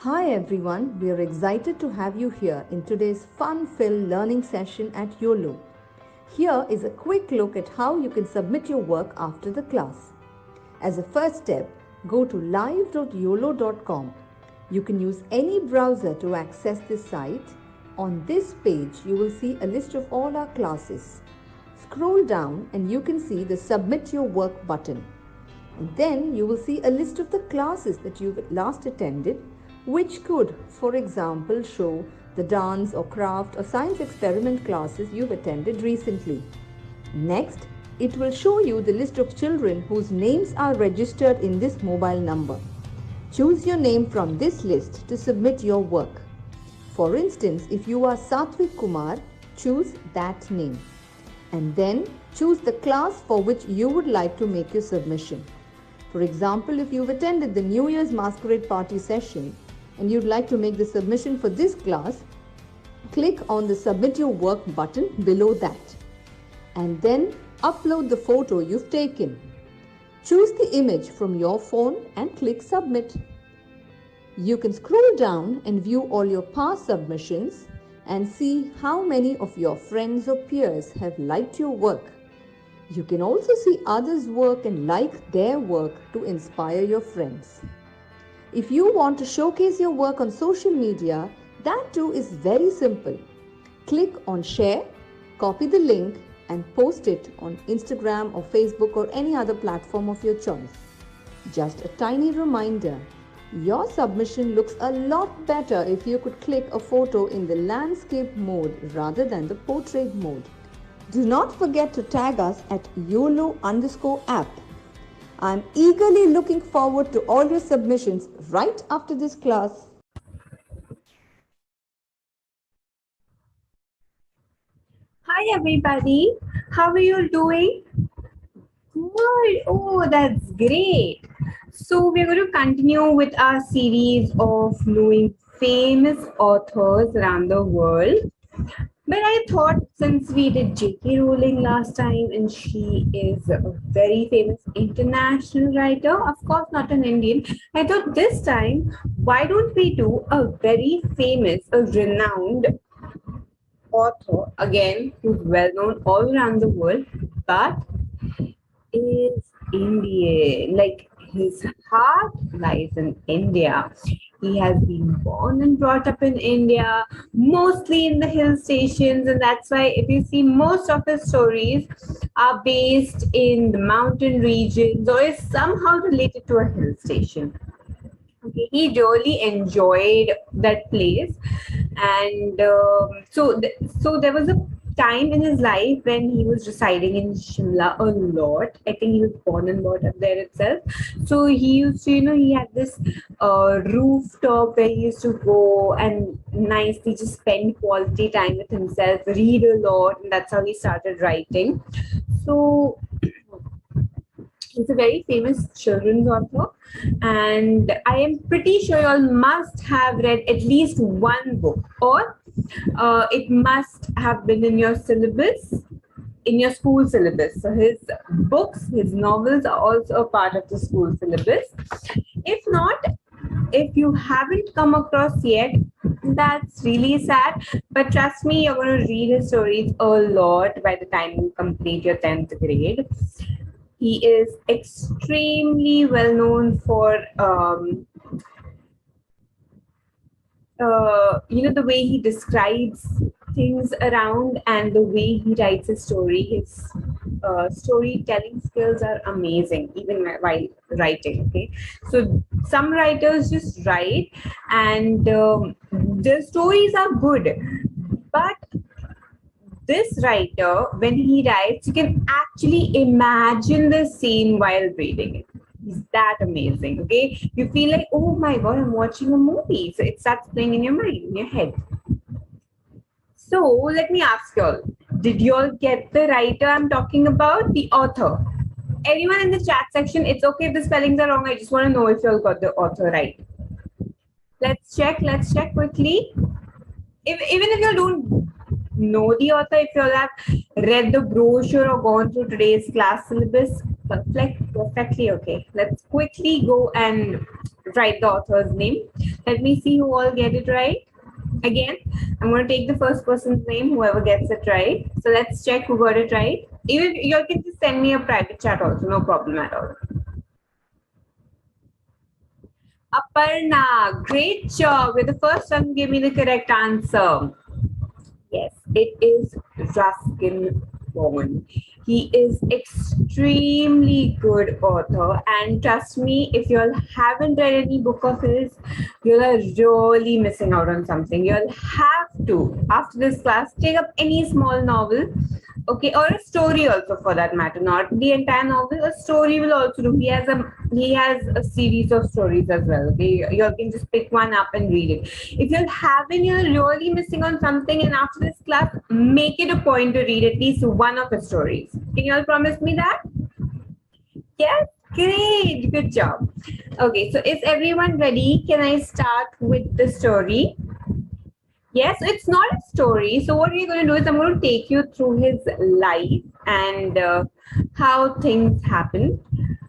Hi everyone, we are excited to have you here in today's fun-filled learning session at Uolo. Here is a quick look at how you can submit your work after the class. As a first step, go to live.uolo.com. You can use any browser to access this site. On this page, you will see a list of all our classes. Scroll down and you can see the Submit Your Work button. And then you will see a list of the classes that you've last attended, which could, for example, show the dance or craft or science experiment classes you've attended recently. Next, it will show you the list of children whose names are registered in this mobile number. Choose your name from this list to submit your work. For instance, if you are Satvik Kumar, choose that name. And then choose the class for which you would like to make your submission. For example, if you've attended the New Year's Masquerade Party session and you'd like to make the submission for this class, click on the Submit Your Work button below that. And then upload the photo you've taken. Choose the image from your phone and click Submit. You can scroll down and view all your past submissions and see how many of your friends or peers have liked your work. You can also see others' work and like their work to inspire your friends. If you want to showcase your work on social media, that too is very simple. Click on Share, copy the link and post it on Instagram or Facebook or any other platform of your choice. Just a tiny reminder, your submission looks a lot better if you could click a photo in the landscape mode rather than the portrait mode. Do not forget to tag us at YOLO_app. I'm eagerly looking forward to all your submissions right after this class. Hi everybody, how are you doing? Good. Oh, that's great. So we're going to continue with our series of knowing famous authors around the world. But I thought since we did J.K. Rowling last time and she is a very famous international writer, of course not an Indian, I thought this time, why don't we do a very famous, a renowned author, again, who's well known all around the world, but is Indian. Like his heart lies in India. He has been born and brought up in India, mostly in the hill stations, and that's why if you see most of his stories are based in the mountain regions or is somehow related to a hill station. Okay, he really enjoyed that place, and so there was a time in his life when he was residing in Shimla a lot. I think he was born and brought up there itself. So he used to, he had this rooftop where he used to go and nicely just spend quality time with himself, read a lot, and that's how he started writing. So he's a very famous children's author, and I am pretty sure you all must have read at least one book, or it must have been in your syllabus, in your school syllabus. So his books, his novels are also a part of the school syllabus. If not, if you haven't come across yet, that's really sad. But trust me, you're going to read his stories a lot by the time you complete your 10th grade. He is extremely well known for, the way he describes things around and the way he writes his story. His storytelling skills are amazing, even while writing. Okay, so some writers just write and their stories are good, but this writer, when he writes, you can actually imagine the scene while reading it. It's that amazing, okay? You feel like, oh my God, I'm watching a movie. So it starts playing in your mind, in your head. So let me ask y'all, did y'all get the writer I'm talking about, the author? Anyone in the chat section, it's okay if the spellings are wrong. I just want to know if y'all got the author right. Let's check quickly. Even if y'all don't know the author, if you all have read the brochure or gone through today's class syllabus, perfectly okay. Let's quickly go and write the author's name. Let me see who all get it right. Again, I'm going to take the first person's name, whoever gets it right. So let's check who got it right. Even you all can just send me a private chat also, no problem at all. Aparna, great job. You're the first one to give me the correct answer. Yes, it is Ruskin Bond. He is extremely good author, and trust me, if you all haven't read any book of his, you are really missing out on something. You'll have to, after this class, take up any small novel, okay, or a story also for that matter. Not the entire novel, a story will also do. He has a series of stories as well. Okay, you all can just pick one up and read it. If you're really missing on something, and after this class, make it a point to read at least one of the stories. Can you all promise me that? Yes, great, good job. Okay, so is everyone ready? Can I start with the story? Yes, it's not a story. So what we're going to do is I'm going to take you through his life and how things happen.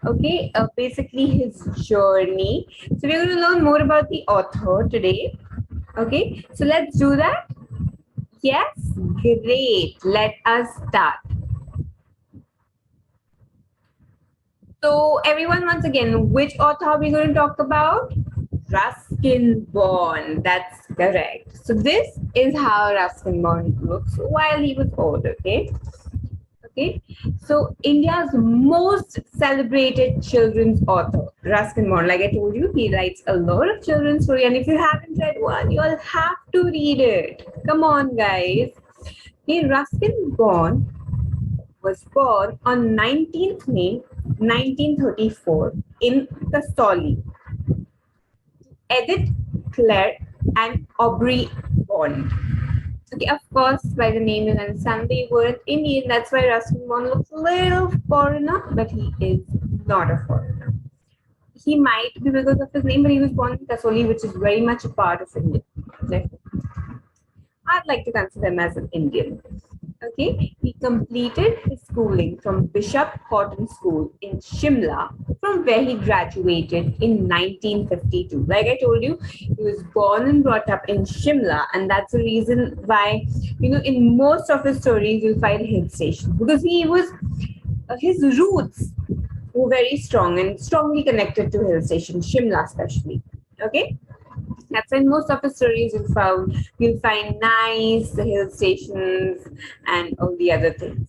Okay, basically his journey. So we're going to learn more about the author today. Okay, so let's do that. Yes, great. Let us start. So everyone, once again, which author are we going to talk about? Ruskin Bond. That's correct. So this is how Ruskin Bond looks while he was old. Okay. Okay. So India's most celebrated children's author, Ruskin Bond. Like I told you, he writes a lot of children's stories. And if you haven't read one, you'll have to read it. Come on, guys. Okay, Ruskin Bond was born on 19th May 1934 in Kasoli. Edith Clare and Aubrey Bond. Okay, of course, by the name you understand they weren't Indian. That's why Ruskin Bond looks a little foreigner, but he is not a foreigner. He might be because of his name, but he was born in Kasoli, which is very much a part of India. I'd like to consider him as an Indian. Okay, he completed his schooling from Bishop Cotton School in Shimla, from where he graduated in 1952. Like I told you, he was born and brought up in Shimla, and that's the reason why, in most of his stories, you'll find hill stations, because his roots were very strong and strongly connected to hill stations, Shimla especially. Okay. That's when most of the stories you'll find nice hill stations and all the other things.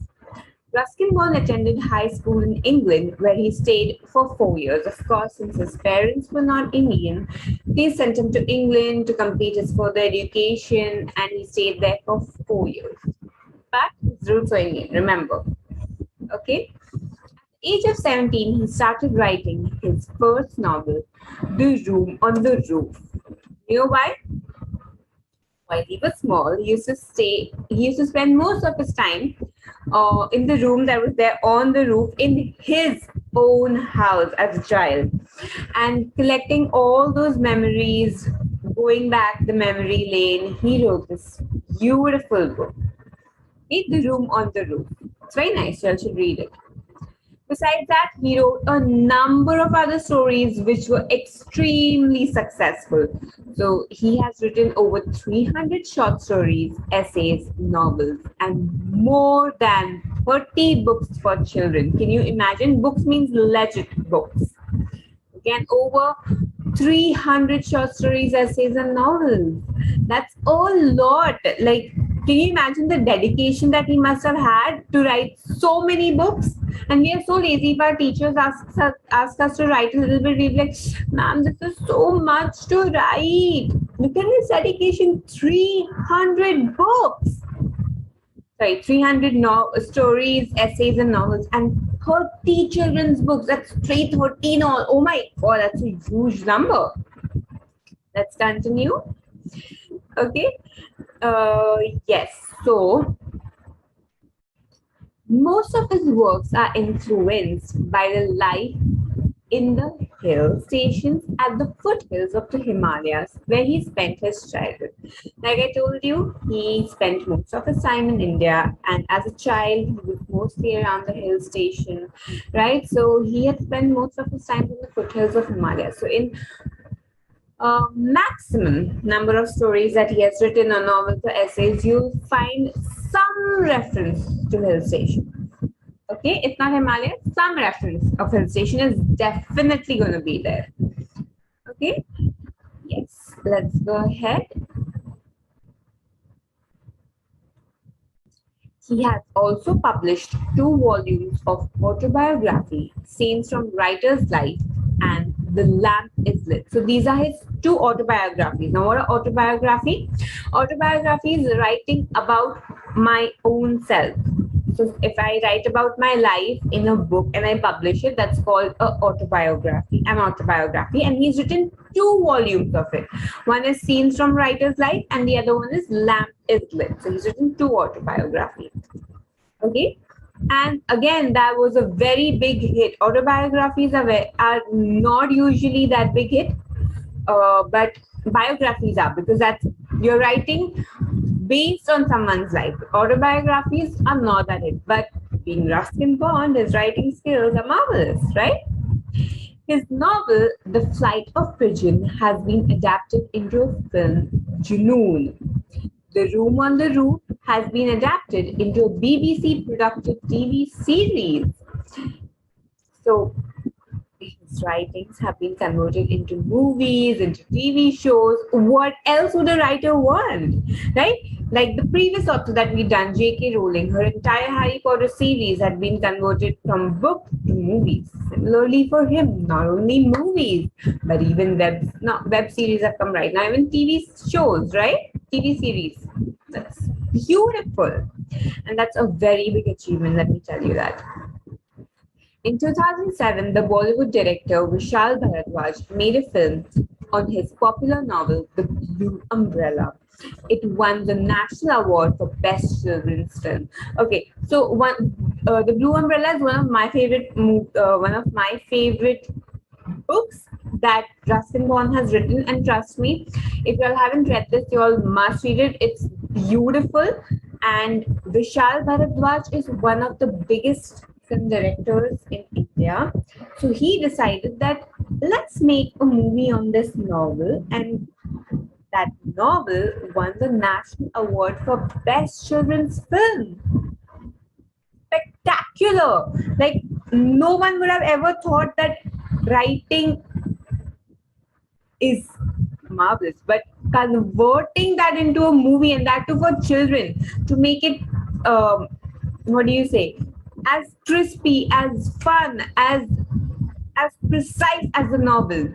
Ruskin Bond attended high school in England, where he stayed for 4 years. Of course, since his parents were not Indian, they sent him to England to complete his further education, and he stayed there for 4 years. But his roots were Indian, remember. Okay? At the age of 17, he started writing his first novel, The Room on the Roof. You know why? While he was small, he used to spend most of his time in the room that was there on the roof in his own house as a child, and collecting all those memories, going back the memory lane. He wrote this beautiful book, The Room on the Roof. It's very nice. You all should read it. Besides that, he wrote a number of other stories which were extremely successful. So he has written over 300 short stories, essays, novels, and more than 30 books for children. Can you imagine? Books means legit books. Again, over 300 short stories, essays, and novels. That's a lot. Like, can you imagine the dedication that he must have had to write so many books? And we are so lazy. If our teachers ask us to write a little bit, we're like, ma'am, this is so much to write. Look at his dedication, 300 books. Sorry, 300 stories, essays, and novels, and 30 children's books. That's 313 all. Oh my God, that's a huge number. Let's continue. Okay. Yes. So most of his works are influenced by the life in the hill stations at the foothills of the Himalayas, where he spent his childhood. Like I told you, he spent most of his time in India, and as a child, he was mostly around the hill station, right? So he had spent most of his time in the foothills of Himalayas. So in Maximum number of stories that he has written or novels or essays, you'll find some reference to hill station. Okay, if not Himalaya, some reference of hill station is definitely going to be there. Okay, yes, let's go ahead. He has also published 2 volumes of autobiography, Scenes from Writer's Life and The Lamp is Lit. So these are his 2 autobiographies. Now, what are autobiography? Autobiography is writing about my own self. So if I write about my life in a book and I publish it, that's called an autobiography. And he's written 2 volumes of it. One is Scenes from Writer's Life and the other one is Lamp is Lit. So he's written 2 autobiographies. Okay. And again, that was a very big hit. Autobiographies are not usually that big hit, but biographies are, because that's you're writing based on someone's life. Autobiographies are not that hit, but being Ruskin Bond, his writing skills are marvelous, right? His novel, The Flight of Pigeon, has been adapted into a film, Junoon. The Room on the Roof has been adapted into a BBC productive TV series. So his writings have been converted into movies, into TV shows. What else would a writer want, right? Like the previous author that we've done, J.K. Rowling, her entire Harry Potter series had been converted from book to movies. Similarly for him, not only movies, but even web series have come right now, even TV shows, right? TV series. That's beautiful. And that's a very big achievement, let me tell you that. In 2007, the Bollywood director Vishal Bharadwaj made a film on his popular novel, The Blue Umbrella. It won the National Award for Best Children's Film. Okay, so The Blue Umbrella is one of my favorite books that Ruskin Bond has written, and trust me, if you all haven't read this, you all must read it. It's beautiful, and Vishal Bharadwaj is one of the biggest film directors in India. So he decided that let's make a movie on this novel, and that novel won the National Award for Best Children's Film. Spectacular! Like, no one would have ever thought that writing is marvelous, but converting that into a movie, and that too for children, to make it as crispy, as fun, as precise as the novel.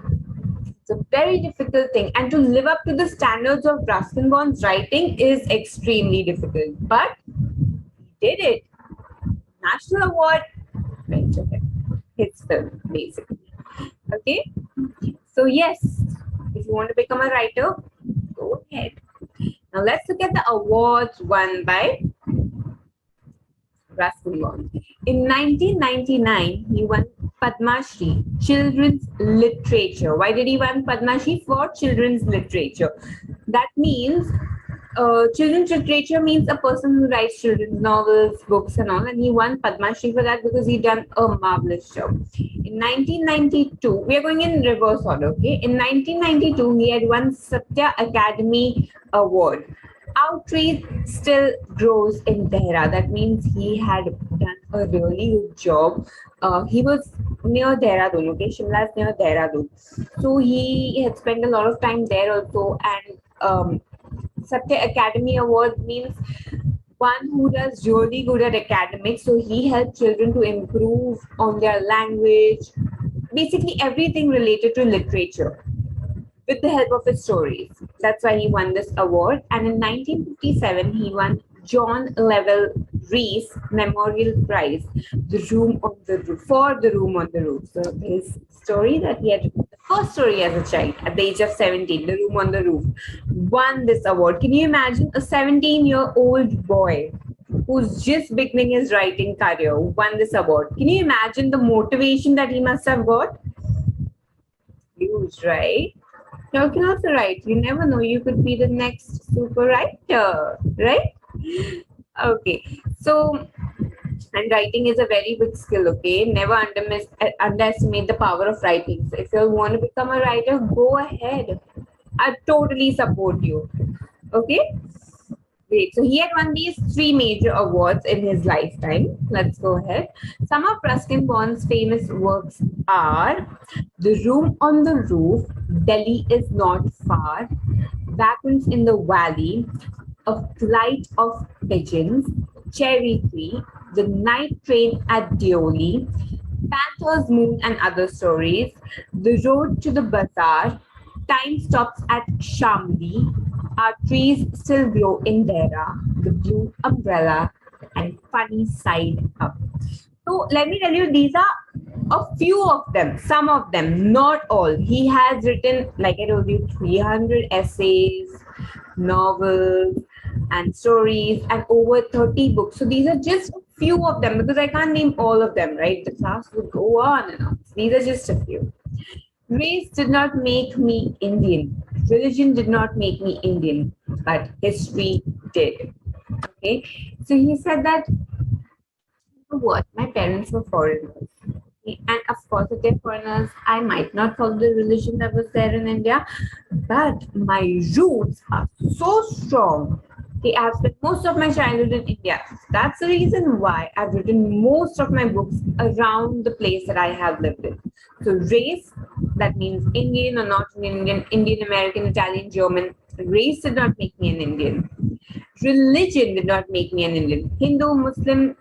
It's a very difficult thing, and to live up to the standards of Ruskin Bond's writing is extremely difficult, but he did it. National Award went to him. His film, basically. Okay, so yes, if you want to become a writer, go ahead. Now let's look at the awards won by Ruskin Bond. In 1999, he won Padma Shri, Children's Literature. Why did he win Padma Shri? For children's literature. That means children's literature means a person who writes children's novels, books and all, and he won Padma Shri for that because he done a marvelous job. In 1992, we are going in reverse order, okay? In 1992, he had won Satya Academy Award. Outreach still grows in Dehra. That means he had done a really good job. He was near Dehradun, okay? Shimla is near Dehradun. So he had spent a lot of time there also, and Satya Academy Award means one who does really good at academics. So he helped children to improve on their language, basically everything related to literature with the help of his stories. That's why he won this award. And in 1957, he won John Levell Rees Memorial Prize, The Room on the Roof, for The Room on the Roof. So his story that he had, the first story as a child at the age of 17, The Room on the Roof, won this award. Can you imagine a 17-year-old boy who's just beginning his writing career won this award? Can you imagine the motivation that he must have got? Huge, right? You can also write. You never know. You could be the next super writer, right? Okay. So And writing is a very big skill, okay? Never underestimate the power of writing. So if you want to become a writer, go ahead. I totally support you. Okay? Great. So he had won these three major awards in his lifetime. Let's go ahead. Some of Ruskin Bond's famous works are The Room on the Roof, Delhi is Not Far, Vagrants in the Valley, A Flight of Pigeons, Cherry Tree, The Night Train at Deoli, Panther's Moon and Other Stories, The Road to the Bazaar, Time Stops at Shamli, Our Trees Still Grow in Dera, The Blue Umbrella, and Funny Side Up. So let me tell you, these are a few of them, some of them, not all. He has written, like I told you, 300 essays, novels, and stories, and over 30 books. So these are just a few of them because I can't name all of them, right? The class would go on and on. These are just a few. Race did not make me Indian. Religion did not make me Indian, but history did. Okay. So he said that, you know what? My parents were foreigners. And of course, if they're foreigners, I might not follow the religion that was there in India, but my roots are so strong. Okay, I've spent most of my childhood in India. That's the reason why I've written most of my books around the place that I have lived in. So race, that means Indian or not Indian, Indian American, Italian, German. Race did not make me an Indian. Religion did not make me an Indian. Hindu, Muslim,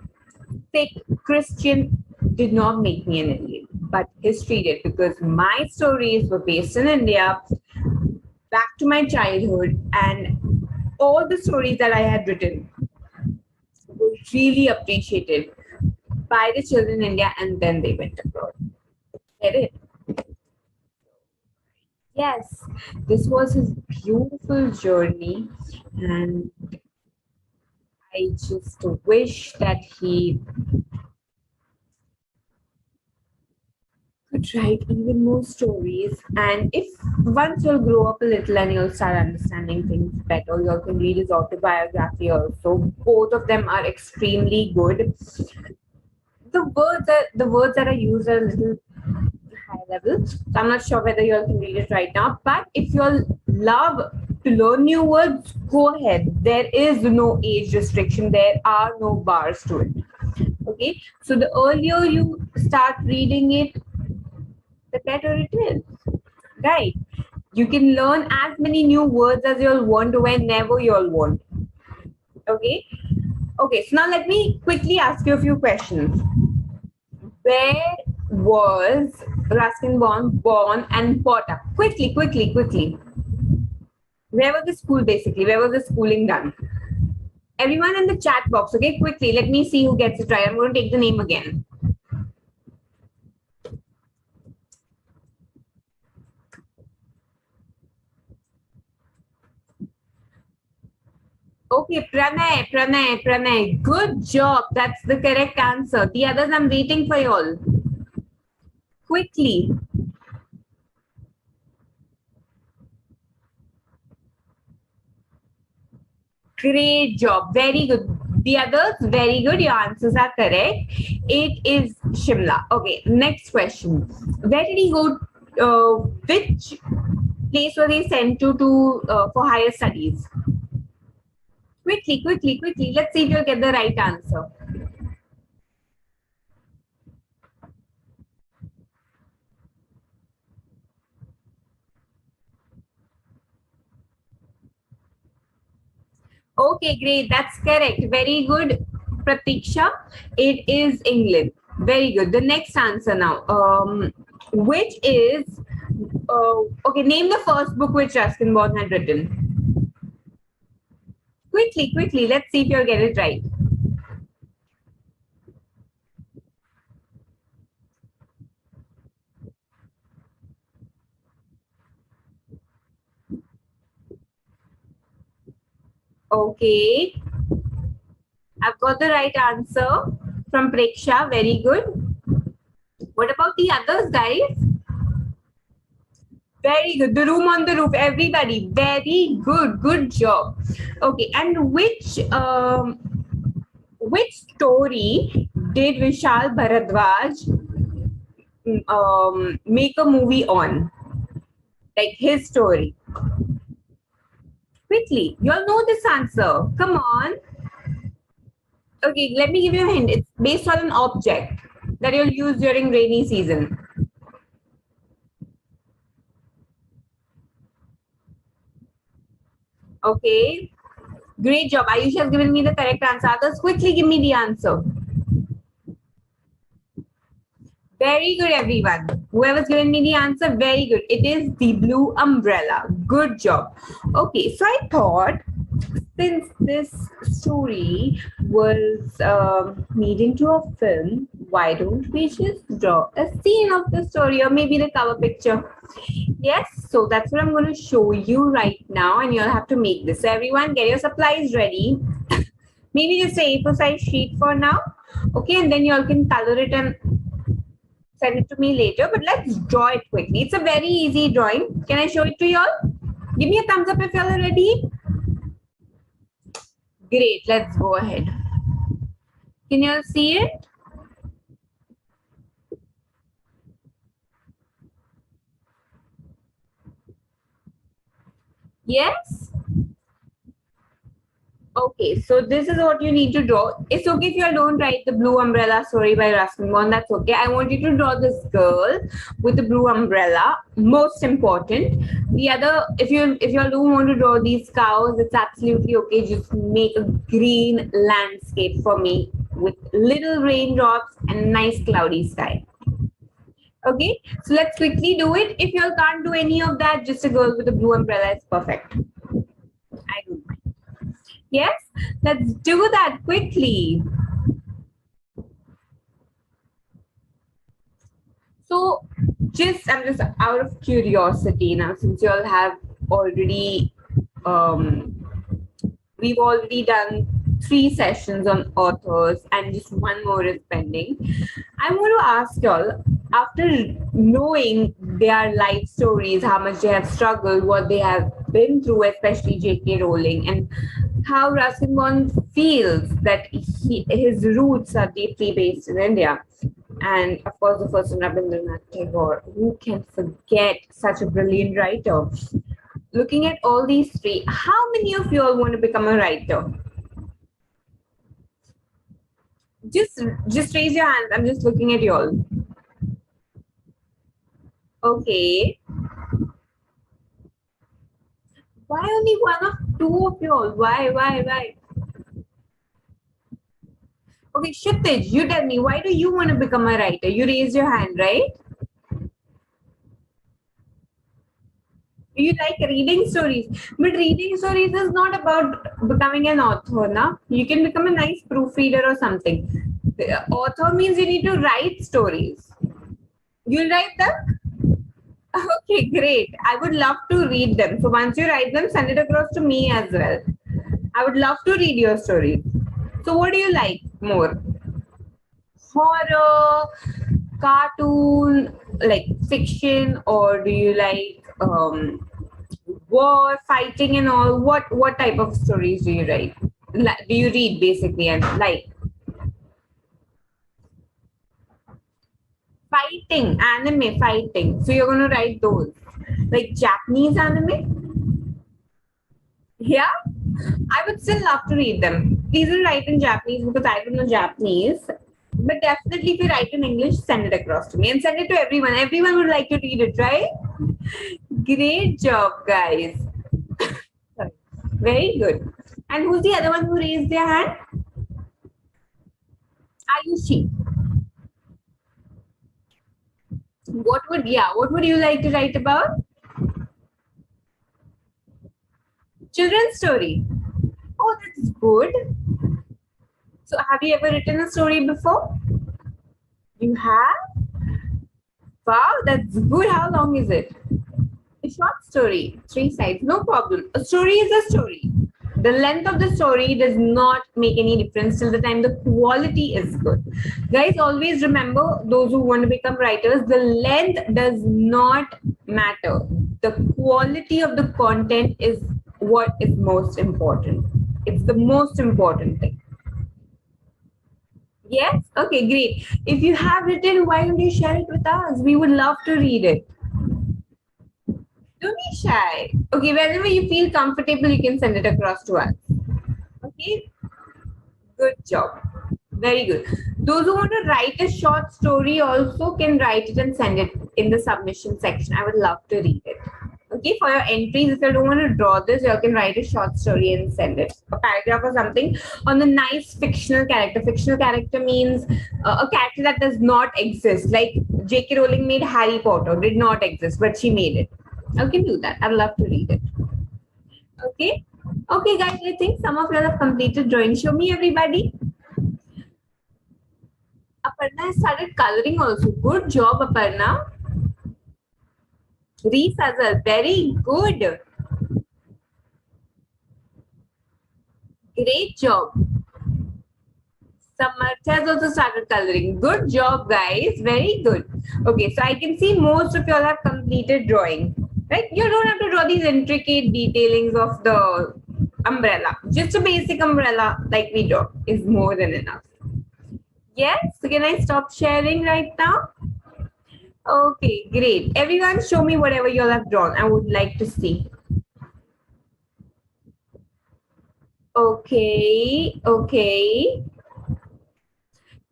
Sikh, Christian did not make me an Indian, but history did, because my stories were based in India, back to my childhood, and all the stories that I had written were really appreciated by the children in India, and then they went abroad. Get it? Yes, this was his beautiful journey, and I just wish that he could write even more stories. And if once you'll grow up a little and you'll start understanding things better, you can read his autobiography also. Both of them are extremely good. The words that I use are a little high level, so I'm not sure whether you all can read it right now. But if you all love to learn new words, go ahead. There is no age restriction. There are no bars to it. Okay, so the earlier you start reading it, the better it is, right? You can learn as many new words as you'll want whenever you'll want. Okay. Okay. So now let me quickly ask you a few questions. Where was Ruskin Bond born and brought up? Quickly. Where was the school basically? Where was the schooling done? Everyone in the chat box, okay? Quickly. Let me see who gets it right. I'm going to take the name again. Okay, Pranay. Good job. That's the correct answer. The others, I'm waiting for you all. Quickly. Great job. Very good. The others, very good. Your answers are correct. It is Shimla. Okay, next question. Where did he go? Which place was he sent to for higher studies? Quickly. Let's see if you'll get the right answer. Okay, great. That's correct. Very good, Pratiksha. It is England. Very good. The next answer now. Which is okay? Name the first book which Ruskin Bond had written. Quickly. Let's see if you'll get it right. Okay. I've got the right answer from Preksha. Very good. What about the others, guys? Very good. The Room on the Roof. Everybody. Very good. Good job. Okay. And which story did Vishal Bharadwaj make a movie on? Like his story. Quickly, you all know this answer. Come on. Okay, let me give you a hint. It's based on an object that you'll use during rainy season. Okay. Great job. Ayush has given me the correct answer. Others, quickly give me the answer. Very good, everyone. Whoever's given me the answer, very good. It is the blue umbrella. Good job. Okay, so I thought since this story was made into a film, why don't we just draw a scene of the story or maybe the cover picture? Yes, so that's what I'm going to show you right now, and you'll have to make this. So everyone, get your supplies ready. Maybe just a A4 size sheet for now. Okay, and then you all can color it and send it to me later, but let's draw it quickly. It's a very easy drawing. Can I show it to you all? Give me a thumbs up if you all are ready. Great, let's go ahead. Can you all see it? Yes? Okay, so this is what you need to draw. It's okay if you all don't write the blue umbrella story by Ruskin Bond. That's okay. I want you to draw this girl with the blue umbrella. Most important. The other, if you all don't want to draw these cows, it's absolutely okay. Just make a green landscape for me with little raindrops and a nice cloudy sky. Okay, so let's quickly do it. If you all can't do any of that, just a girl with a blue umbrella is perfect. I don't mind. Yes, let's do that quickly. So I'm just out of curiosity now, since you all have already, we've already done 3 sessions on authors and just 1 more is pending. I'm going to ask y'all, after knowing their life stories, how much they have struggled, what they have been through, especially J.K. Rowling, and how Ruskin Bond feels that his roots are deeply based in India. And of course, the first one, Rabindranath Tagore. Who can forget such a brilliant writer? Looking at all these 3, how many of you all want to become a writer? Just raise your hands. I'm just looking at you all. Okay. Why only 1 or 2 of you all? Why? Okay, Kshitij, you tell me, why do you want to become a writer? You raised your hand, right? You like reading stories. But reading stories is not about becoming an author, na? You can become a nice proofreader or something. The author means you need to write stories. You'll write them? Okay, great. I would love to read them. So once you write them, send it across to me as well. I would love to read your stories. So what do you like more? Horror, cartoon, like fiction, or do you like war, fighting and all? What type of stories do you write? Do you read basically and like? Fighting, anime fighting. So you're going to write those. Like Japanese anime? Yeah? I would still love to read them. Please don't write in Japanese because I don't know Japanese. But definitely if you write in English, send it across to me and send it to everyone. Everyone would like to read it, right? Great job, guys. Very good. And who's the other one who raised their hand? Ayushi. What would you like to write about? Children's story. Oh, that's good. So have you ever written a story before? You have? Wow, that's good. How long is it? A short story, 3 sides, no problem. A story is a story. The length of the story does not make any difference till the time the quality is good. Guys, always remember, those who want to become writers, the length does not matter. The quality of the content is what is most important. It's the most important thing. Yes? Okay, great. If you have written, why don't you share it with us? We would love to read it. Don't be shy. Okay, whenever you feel comfortable, you can send it across to us. Okay? Good job. Very good. Those who want to write a short story also can write it and send it in the submission section. I would love to read it. Okay, for your entries, if you don't want to draw this, you can write a short story and send it. A paragraph or something on a nice fictional character. Fictional character means a character that does not exist. Like J.K. Rowling made Harry Potter, did not exist, but she made it. I can do that. I'd love to read it. Okay. Okay, guys, I think some of you have completed drawing. Show me, everybody. Aparna has started coloring also. Good job, Aparna. Reese as well. Very good. Great job. Samartha has also started coloring. Good job, guys. Very good. Okay, so I can see most of you all have completed drawing. Right? You don't have to draw these intricate detailings of the umbrella. Just a basic umbrella like we draw is more than enough. Yes? So can I stop sharing right now? Okay, great. Everyone show me whatever you all have drawn. I would like to see. Okay, okay.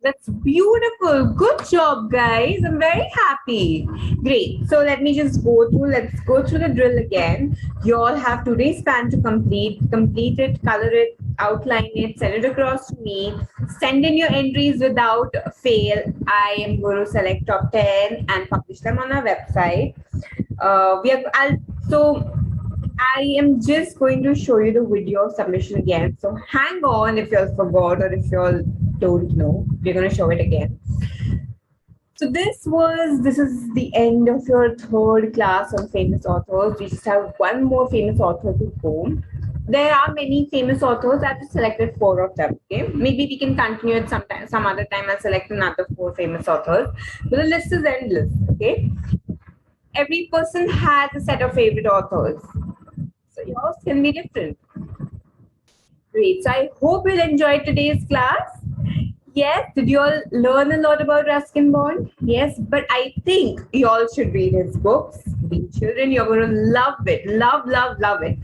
That's beautiful. Good job, guys. I'm very happy. Great. So let me just let's go through the drill again. You all have today's span to complete it, color it, outline it, send it across to me. Send in your entries without fail. I am going to select top 10 and publish them on our website. I am just going to show you the video submission again. So hang on if you all forgot or if you all don't know. We're going to show it again. So this is the end of your third class on famous authors. We just have one more famous author to go. There are many famous authors. I've just selected 4 of them. Okay, maybe we can continue it some other time. I'll select another 4 famous authors. But the list is endless. Okay, every person has a set of favorite authors. So yours can be different. Great. So I hope you'll enjoy today's class. Yes, did you all learn a lot about Ruskin Bond? Yes, but I think you all should read his books. Being children, you're going to love it. Love, love, love it.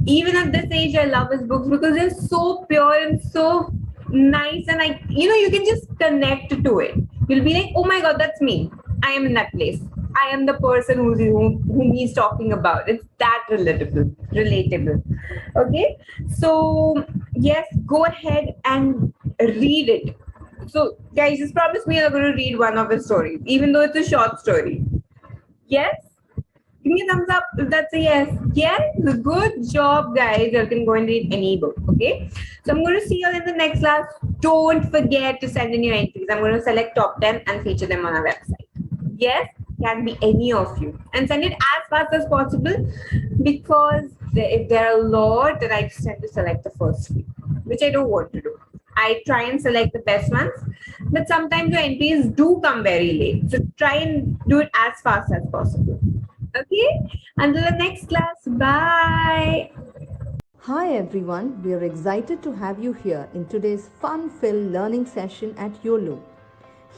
Even at this age, I love his books because they're so pure and so nice. And you can just connect to it. You'll be like, oh my God, that's me. I am in that place. I am the person whom he's talking about. It's that relatable. Okay. So yes, go ahead and read it. So guys, just promise me you're going to read one of his stories, even though it's a short story. Yes? Give me a thumbs up if that's a yes. Yes? Good job, guys. You can go and read any book. Okay? So I'm going to see you all in the next class. Don't forget to send in your entries. I'm going to select top 10 and feature them on our website. Yes? Can be any of you. And send it as fast as possible because if there are a lot, then I just tend to select the first few, which I don't want to do. I try and select the best ones, but sometimes your entries do come very late. So try and do it as fast as possible. Okay? Until the next class, bye. Hi everyone, we are excited to have you here in today's fun-filled learning session at Uolo.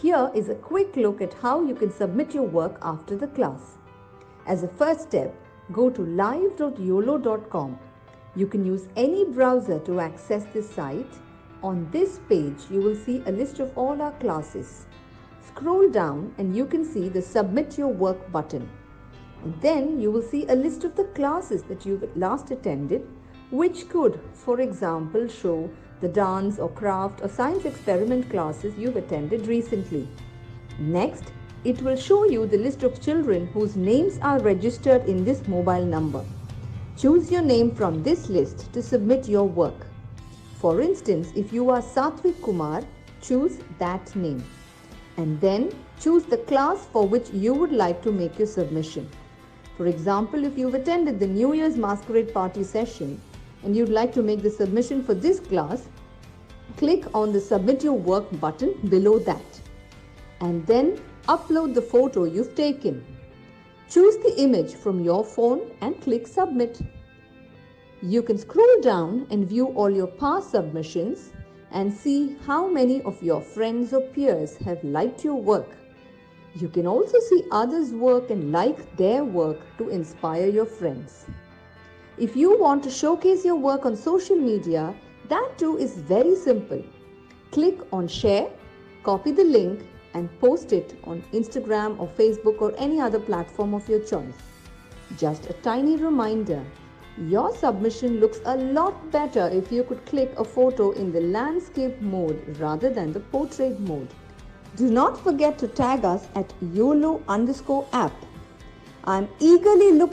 Here is a quick look at how you can submit your work after the class. As a first step, go to live.uolo.com. You can use any browser to access this site. On this page, you will see a list of all our classes. Scroll down and you can see the Submit Your Work button. And then you will see a list of the classes that you've last attended, which could, for example, show the dance or craft or science experiment classes you've attended recently. Next, it will show you the list of children whose names are registered in this mobile number. Choose your name from this list to submit your work. For instance, if you are Satvik Kumar, choose that name. And then choose the class for which you would like to make your submission. For example, if you've attended the New Year's Masquerade Party session and you'd like to make the submission for this class, click on the Submit Your Work button below that. And then upload the photo you've taken. Choose the image from your phone and click Submit. You can scroll down and view all your past submissions and see how many of your friends or peers have liked your work. You can also see others' work and like their work to inspire your friends. If you want to showcase your work on social media, that too is very simple. Click on share, copy the link and post it on Instagram or Facebook or any other platform of your choice. Just a tiny reminder, your submission looks a lot better if you could click a photo in the landscape mode rather than the portrait mode. Do not forget to tag us at Uolo_app. I'm eagerly looking